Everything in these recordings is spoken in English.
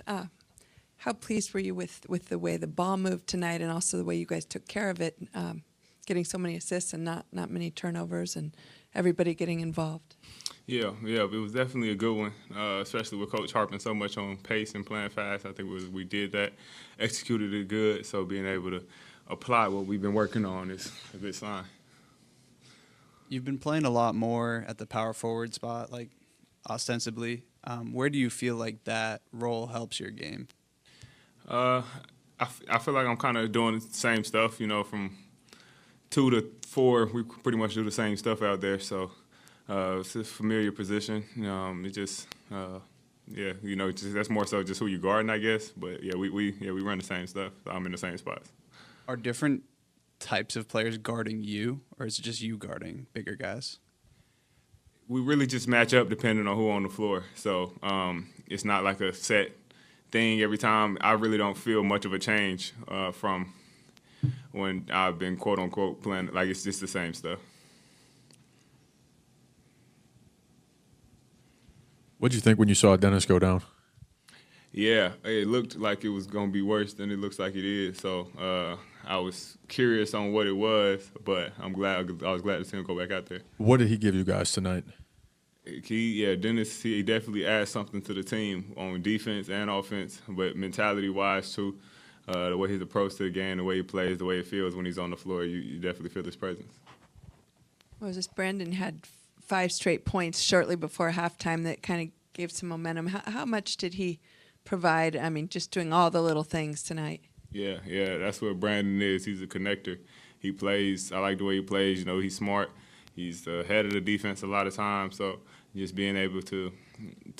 How pleased were you with the way the ball moved tonight, and also the way you guys took care of it, getting so many assists and not many turnovers, and everybody getting involved? Yeah, it was definitely a good one, especially with Coach harping so much on pace and playing fast. I think we did that, executed it good, so being able to apply what we've been working on is a good sign. You've been playing a lot more at the power forward spot, like ostensibly. Where do you feel like that role helps your game? I feel like I'm kind of doing the same stuff, from 2 to 4, we pretty much do the same stuff out there, so it's a familiar position. It just, that's more so just who you guarding, I guess. But yeah, we run the same stuff. I'm in the same spots. Are different types of players guarding you, or is it just you guarding bigger guys? We really just match up depending on who on the floor. So it's not like a set thing every time. I really don't feel much of a change from when I've been quote unquote playing. Like it's just the same stuff. What did you think when you saw Dennis go down? Yeah, it looked like it was going to be worse than it looks like it is. So I was curious on what it was, but I was glad to see him go back out there. What did he give you guys tonight? Dennis, he definitely adds something to the team on defense and offense, but mentality-wise too, the way his approach to the game, the way he plays, the way it feels when he's on the floor, you definitely feel his presence. Well, just Brandin had 5 straight points shortly before halftime that kind of gave some momentum. How much did he provide? I mean, just doing all the little things tonight. Yeah, that's what Brandin is. He's a connector. He plays. I like the way he plays. He's smart. He's the head of the defense a lot of times. So just being able to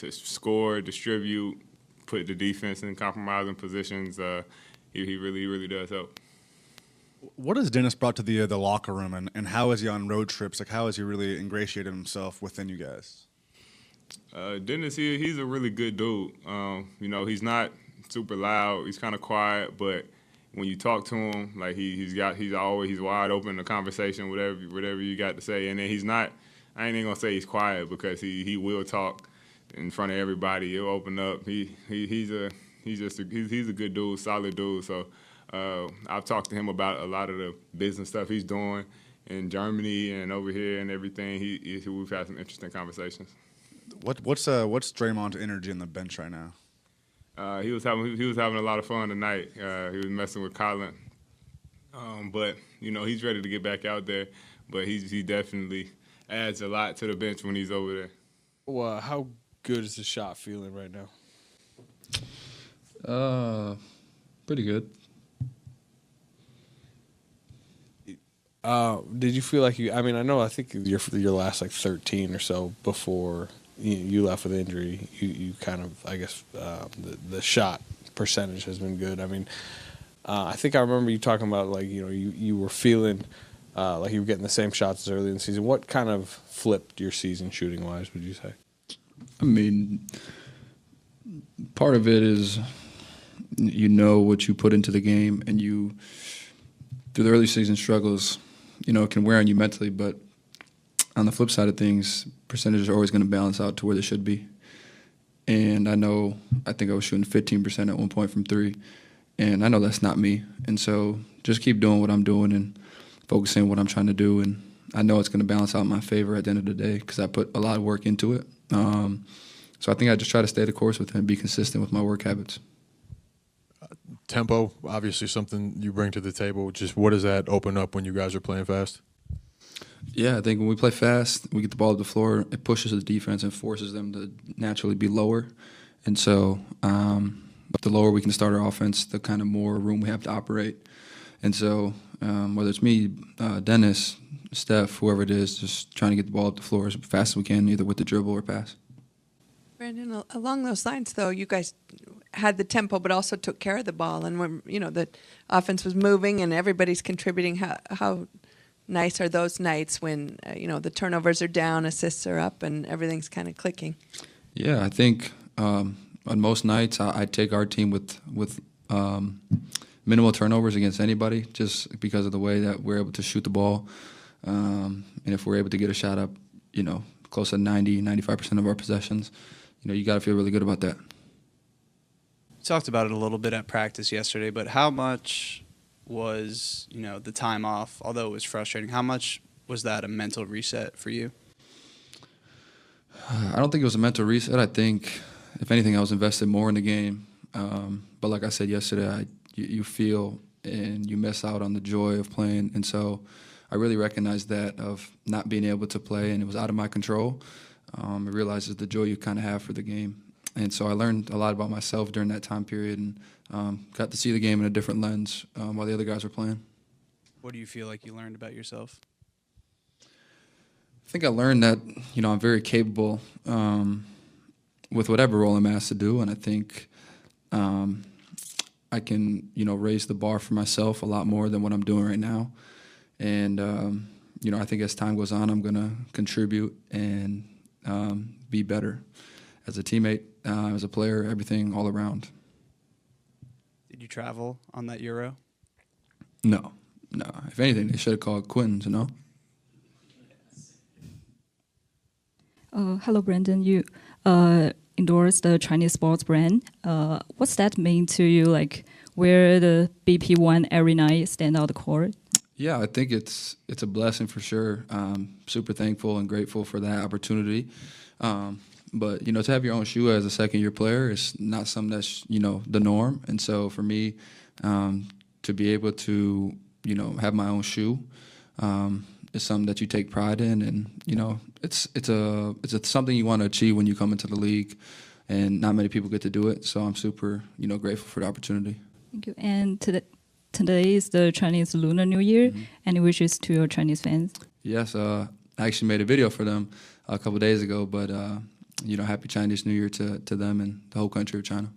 score, distribute, put the defense in compromising positions, he really does help. What has Dennis brought to the locker room, and how is he on road trips? Like, how has he really ingratiated himself within you guys? Dennis, he's a really good dude. He's not super loud. He's kind of quiet, but when you talk to him, like he's wide open to conversation, whatever you got to say. And then he's not. I ain't even gonna say he's quiet because he will talk in front of everybody. He'll open up. He's a good dude, solid dude. So I've talked to him about a lot of the business stuff he's doing in Germany and over here and everything. We've had some interesting conversations. What's Draymond's energy on the bench right now? He was having a lot of fun tonight. He was messing with Collin, but he's ready to get back out there. But he definitely adds a lot to the bench when he's over there. Well, how good is the shot feeling right now? Pretty good. Did you feel like I think your last 13 or so before you left with injury, you kind of, I guess, the shot percentage has been good. I think I remember you talking about you were feeling like you were getting the same shots as early in the season. What kind of flipped your season shooting wise, would you say? Part of it is what you put into the game, and through the early season struggles, it can wear on you mentally, but on the flip side of things, percentages are always going to balance out to where they should be. And I think I was shooting 15% at one point from 3, and I know that's not me. And so just keep doing what I'm doing and focusing on what I'm trying to do, and I know it's going to balance out in my favor at the end of the day because I put a lot of work into it. So I think I just try to stay the course with it and be consistent with my work habits. Tempo, obviously something you bring to the table. Just what does that open up when you guys are playing fast? Yeah, I think when we play fast, we get the ball to the floor, it pushes the defense and forces them to naturally be lower. And so the lower we can start our offense, the kind of more room we have to operate. And so whether it's me, Dennis, Steph, whoever it is, just trying to get the ball up the floor as fast as we can, either with the dribble or pass. Brandin, along those lines, though, you guys had the tempo but also took care of the ball. And when, the offense was moving and everybody's contributing, how nice are those nights when, the turnovers are down, assists are up, and everything's kind of clicking? Yeah, I think on most nights I take our team with minimal turnovers against anybody just because of the way that we're able to shoot the ball. And if we're able to get a shot up, close to 90, 95% of our possessions, you got to feel really good about that. talked about it a little bit at practice yesterday, but how much was, the time off, although it was frustrating, how much was that a mental reset for you? I don't think it was a mental reset. I think, if anything, I was invested more in the game. But like I said yesterday, you feel and you miss out on the joy of playing. And so I really recognized that of not being able to play, and it was out of my control. I realized the joy you kind of have for the game. And so I learned a lot about myself during that time period and got to see the game in a different lens while the other guys were playing. What do you feel like you learned about yourself? I think I learned that, I'm very capable with whatever role I'm asked to do, and I think I can, raise the bar for myself a lot more than what I'm doing right now. And, I think as time goes on, I'm going to contribute and be better as a teammate, as a player, everything all around. Did you travel on that Euro? No. If anything, they should have called Quentin's, Hello, Brandin. You endorsed the Chinese sports brand. What's that mean to you? Like, wear the BP1 every night, stand out the court? Yeah, I think it's a blessing for sure. Super thankful and grateful for that opportunity. But, to have your own shoe as a second-year player is not something that's, the norm. And so for me, to be able to, have my own shoe is something that you take pride in. And, it's something you want to achieve when you come into the league. And not many people get to do it. So I'm super, grateful for the opportunity. Thank you. And today is the Chinese Lunar New Year. Mm-hmm. Any wishes to your Chinese fans? Yes, I actually made a video for them a couple days ago, but Happy Chinese New Year to them and the whole country of China.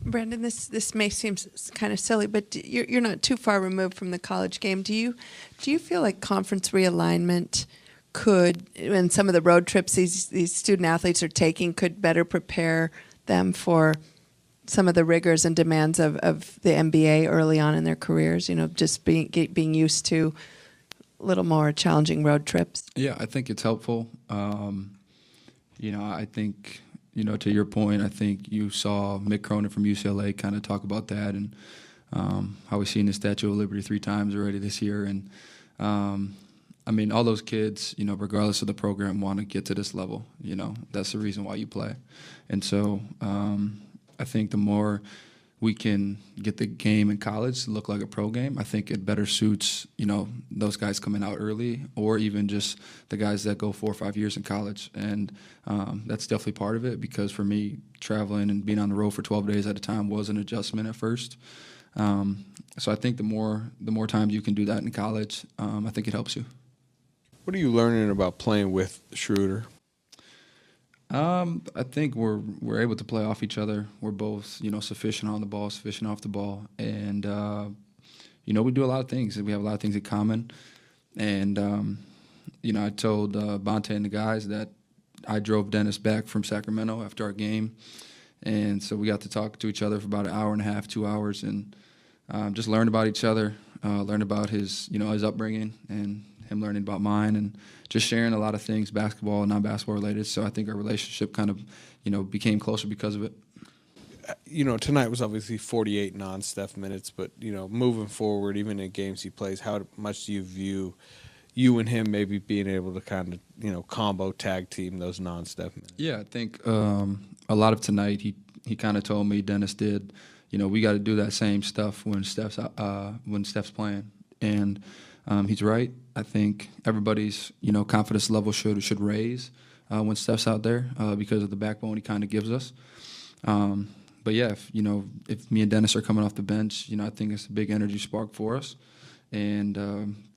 Brandin, this may seem kind of silly, but you're not too far removed from the college game. Do you feel like conference realignment could, and some of the road trips these student athletes are taking, could better prepare them for some of the rigors and demands of the NBA early on in their careers? Just being used to a little more challenging road trips. Yeah, I think it's helpful. I think, to your point, I think you saw Mick Cronin from UCLA kind of talk about that and how we've seen the Statue of Liberty 3 times already this year. And, all those kids, regardless of the program, want to get to this level. That's the reason why you play. And so I think the more we can get the game in college to look like a pro game, I think it better suits, those guys coming out early, or even just the guys that go 4 or 5 years in college. And that's definitely part of it, because for me, traveling and being on the road for 12 days at a time was an adjustment at first. So I think the more times you can do that in college, I think it helps you. What are you learning about playing with Schroder? I think we're able to play off each other. We're both, sufficient on the ball, sufficient off the ball. And, we do a lot of things. We have a lot of things in common. And, I told Bonte and the guys that I drove Dennis back from Sacramento after our game. And so we got to talk to each other for about an hour and a half, 2 hours, and just learned about each other, learned about his, his upbringing and him learning about mine, and just sharing a lot of things, basketball and non-basketball related. So I think our relationship kind of, became closer because of it. Tonight was obviously 48 non-Steph minutes, but, moving forward, even in games he plays, how much do you view you and him maybe being able to kind of, combo tag team those non-Steph minutes? Yeah, I think a lot of tonight he kind of told me, Dennis did, we got to do that same stuff when Steph's playing. And he's right. I think everybody's, confidence level should raise when Steph's out there because of the backbone he kind of gives us. But yeah, if me and Dennis are coming off the bench, I think it's a big energy spark for us. And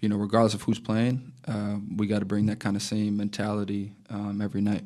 regardless of who's playing, we got to bring that kind of same mentality every night.